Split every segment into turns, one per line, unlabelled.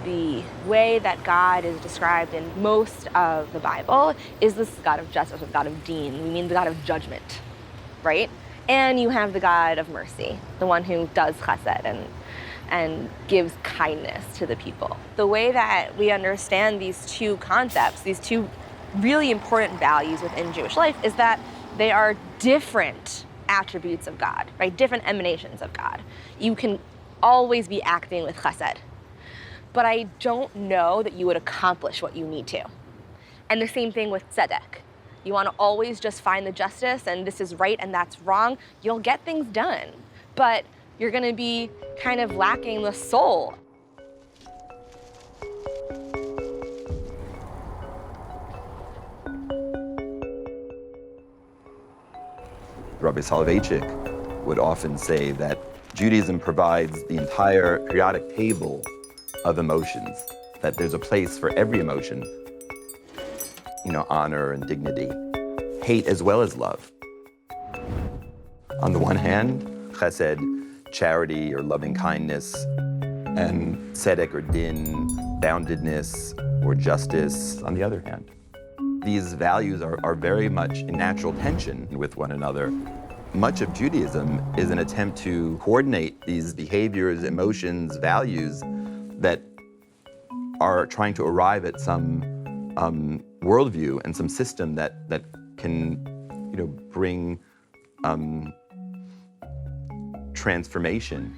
The way that God is described in most of the Bible is this God of justice, the God of din. We mean the God of judgment, right? And you have the God of mercy, the one who does chesed and gives kindness to the people. The way that we understand these two concepts, these two really important values within Jewish life, is that they are different attributes of God, right? Different emanations of God. You can always be acting with chesed, but I don't know that you would accomplish what you need to. And the same thing with tzedek. You want to always just find the justice and this is right and that's wrong. You'll get things done, but you're going to be kind of lacking the soul.
Rabbi Soloveitchik would often say that Judaism provides the entire periodic table of emotions, that there's a place for every emotion, honor and dignity, hate as well as love. On the one hand, chesed, charity or loving kindness, and tzedek or din, boundedness or justice on the other hand. These values are very much in natural tension with one another. Much of Judaism is an attempt to coordinate these behaviors, emotions, values that are trying to arrive at some worldview and some system that can bring transformation.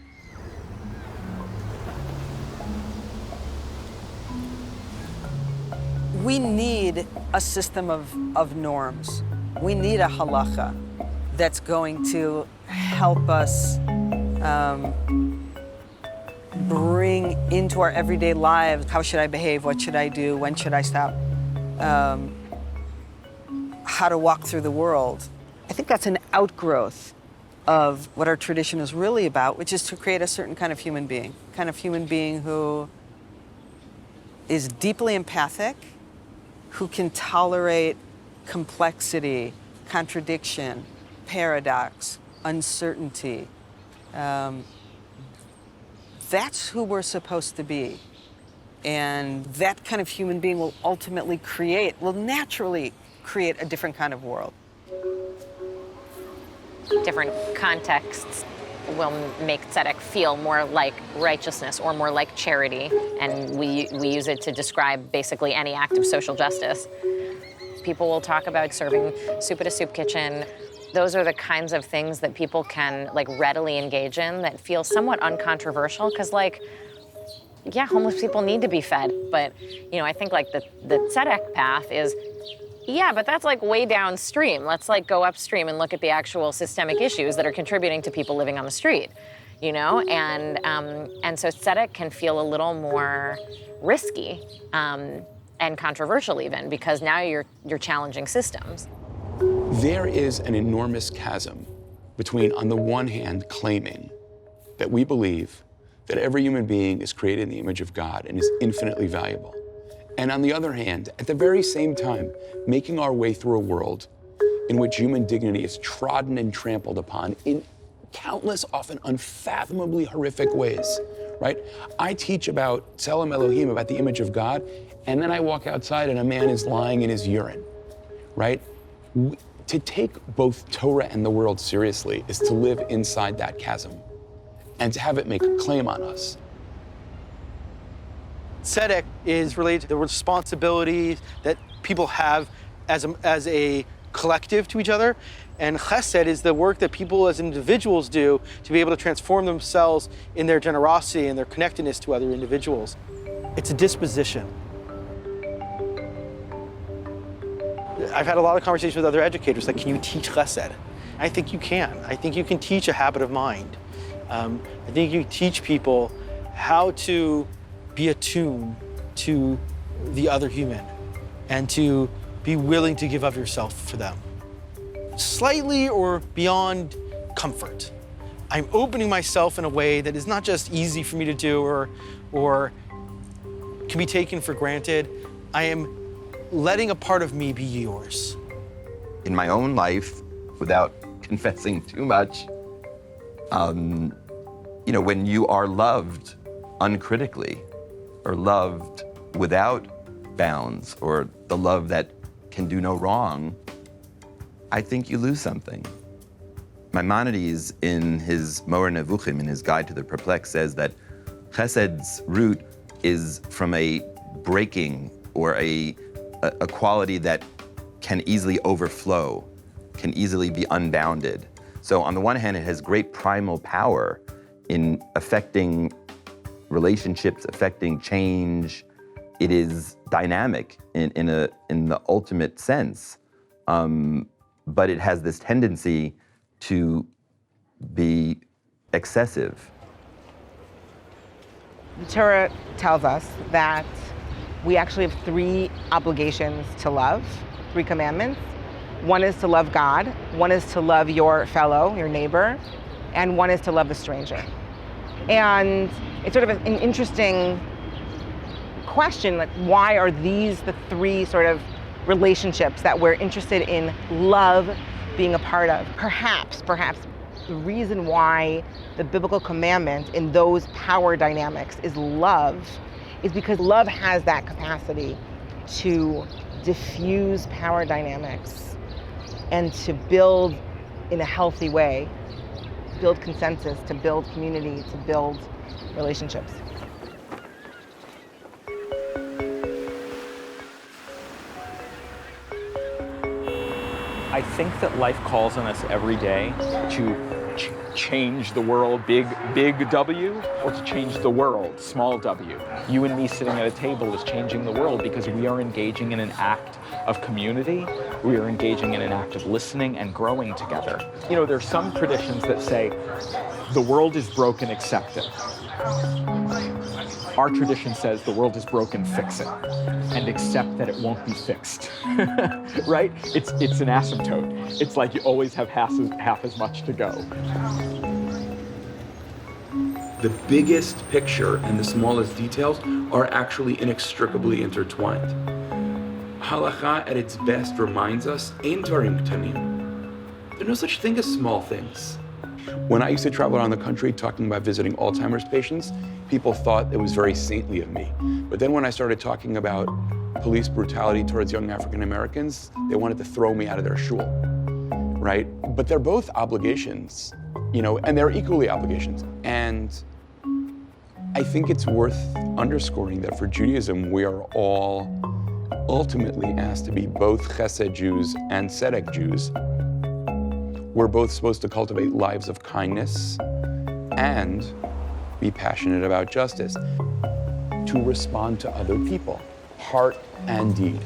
We need a system of norms. We need a halacha that's going to help us bring into our everyday lives, how should I behave, what should I do, when should I stop, how to walk through the world. I think that's an outgrowth of what our tradition is really about, which is to create a certain kind of human being who is deeply empathic, who can tolerate complexity, contradiction, paradox, uncertainty. That's who we're supposed to be. And that kind of human being will naturally create a different kind of world.
Different contexts will make tzedek feel more like righteousness or more like charity, and we use it to describe basically any act of social justice. People will talk about serving soup at a soup kitchen. Those are the kinds of things that people can readily engage in that feel somewhat uncontroversial, because yeah, homeless people need to be fed, but I think the tzedek path is, yeah, but that's way downstream. Let's go upstream and look at the actual systemic issues that are contributing to people living on the street, and so tzedek can feel a little more risky and controversial even, because now you're challenging systems.
There is an enormous chasm between, on the one hand, claiming that we believe that every human being is created in the image of God and is infinitely valuable, and on the other hand, at the very same time, making our way through a world in which human dignity is trodden and trampled upon in countless, often unfathomably horrific ways, right? I teach about Tselem Elohim, about the image of God, and then I walk outside and a man is lying in his urine, right? To take both Torah and the world seriously is to live inside that chasm and to have it make a claim on us.
Tzedek is related to the responsibilities that people have as a collective to each other, and chesed is the work that people as individuals do to be able to transform themselves in their generosity and their connectedness to other individuals. It's a disposition. I've had a lot of conversations with other educators, can you teach chesed? I think you can. I think you can teach a habit of mind. I think you teach people how to be attuned to the other human and to be willing to give of yourself for them. Slightly or beyond comfort. I'm opening myself in a way that is not just easy for me to do or can be taken for granted. I am letting a part of me be yours.
In my own life, without confessing too much, when you are loved uncritically, or loved without bounds, or the love that can do no wrong, I think you lose something. Maimonides, in his Moer Nevuchim, in his Guide to the Perplexed, says that Chesed's root is from a breaking, or a quality that can easily overflow, can easily be unbounded. So on the one hand, it has great primal power in affecting relationships, affecting change. It is dynamic in the ultimate sense, but it has this tendency to be excessive.
The Torah tells us that we actually have 3 obligations to love, 3 commandments. One is to love God, one is to love your fellow, your neighbor, and one is to love the stranger. And it's sort of an interesting question, like, why are these the 3 sort of relationships that we're interested in love being a part of? Perhaps the reason why the biblical commandment in those power dynamics is love is because love has that capacity to diffuse power dynamics and to build in a healthy way, build consensus, to build community, to build relationships.
I think that life calls on us every day to change the world, big W, or to change the world, small w. You and me sitting at a table is changing the world because we are engaging in an act of community. We are engaging in an act of listening and growing together. You know, there's some traditions that say the world is broken, accept it. Our tradition says the world is broken, fix it, and accept that it won't be fixed, right? It's an asymptote. It's like you always have half as much to go.
The biggest picture and the smallest details are actually inextricably intertwined. Halakha at its best reminds us, ein dvarim ktanim. There's no such thing as small things. When I used to travel around the country talking about visiting Alzheimer's patients, people thought it was very saintly of me. But then when I started talking about police brutality towards young African Americans, they wanted to throw me out of their shul, right? But they're both obligations, you know, and they're equally obligations. And I think it's worth underscoring that for Judaism, we are all ultimately asked to be both Chesed Jews and Tzedek Jews. We're both supposed to cultivate lives of kindness and be passionate about justice, to respond to other people, heart and deed.